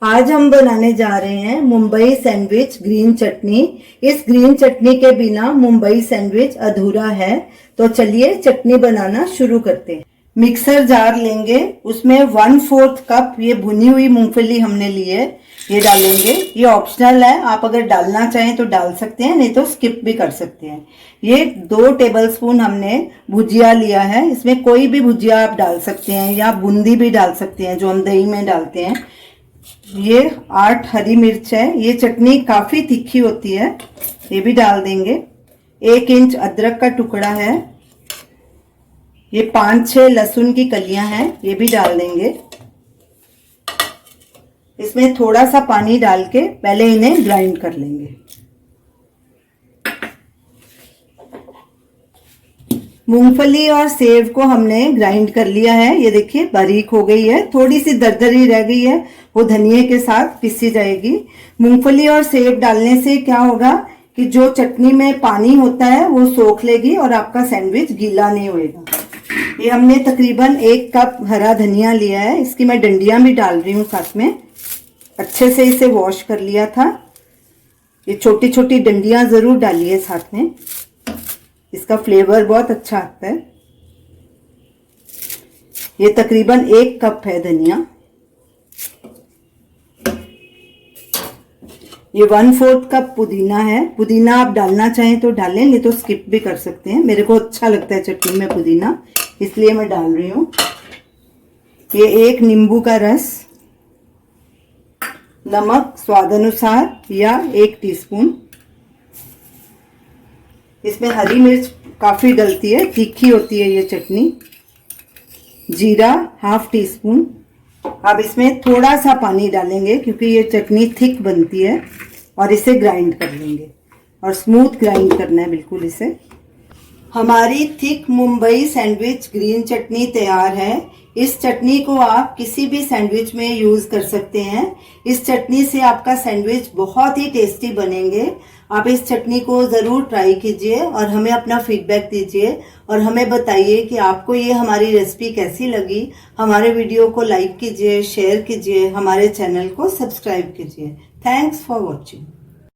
आज हम बनाने जा रहे हैं मुंबई सैंडविच ग्रीन चटनी। इस ग्रीन चटनी के बिना मुंबई सैंडविच अधूरा है। तो चलिए चटनी बनाना शुरू करते हैं। मिक्सर जार लेंगे, उसमें 1/4 कप ये भुनी हुई मूंगफली हमने ली है, ये डालेंगे। ये ऑप्शनल है, आप अगर डालना चाहें तो डाल सकते हैं, नहीं तो स्किप भी कर सकते हैं। ये 2 टेबलस्पून हमने भुजिया लिया है, इसमें कोई भी भुजिया आप डाल सकते हैं या बूंदी भी डाल सकते हैं जो हम दही में डालते हैं। ये 8 हरी मिर्च है, ये चटनी काफी तीखी होती है, ये भी डाल देंगे। 1 इंच अदरक का टुकड़ा है, ये 5-6 लहसुन की कलियां हैं, ये भी डाल देंगे। इसमें थोड़ा सा पानी डाल के पहले इन्हें ग्राइंड कर लेंगे। मूंगफली और सेव को हमने ग्राइंड कर लिया है, ये देखिए बारीक हो गई है, थोड़ी सी दरदरी रह गई है, वो धनिये के साथ पीसी जाएगी। मूंगफली और सेव डालने से क्या होगा कि जो चटनी में पानी होता है वो सोख लेगी और आपका सैंडविच गीला नहीं होएगा। ये हमने तकरीबन 1 कप हरा धनिया लिया है, इसकी मैं डंडियां भी डाल रही हूँ साथ में। अच्छे से इसे वॉश कर लिया था। ये छोटी छोटी डंडियां जरूर डालिए साथ में, इसका फ्लेवर बहुत अच्छा आता है। ये तकरीबन 1 कप है धनिया। ये 1/4 कप पुदीना है, पुदीना आप डालना चाहें तो डालें, नहीं तो स्किप भी कर सकते हैं। मेरे को अच्छा लगता है चटनी में पुदीना, इसलिए मैं डाल रही हूँ। ये 1 नींबू का रस, नमक स्वाद अनुसार या 1 टीस्पून। इसमें हरी मिर्च काफी डलती है, तीखी होती है ये चटनी। जीरा 1/2 टीस्पून। अब इसमें थोड़ा सा पानी डालेंगे क्योंकि ये चटनी थिक बनती है, और इसे ग्राइंड कर लेंगे और स्मूथ ग्राइंड करना है बिल्कुल इसे। हमारी थिक मुंबई सैंडविच ग्रीन चटनी तैयार है। इस चटनी को आप किसी भी सैंडविच में यूज कर सकते हैं। इस चटनी से आपका सैंडविच बहुत ही टेस्टी बनेंगे। आप इस चटनी को जरूर ट्राई कीजिए और हमें अपना फीडबैक दीजिए और हमें बताइए कि आपको ये हमारी रेसिपी कैसी लगी। हमारे वीडियो को लाइक कीजिए, शेयर कीजिए, हमारे चैनल को सब्सक्राइब कीजिए। Thanks for watching.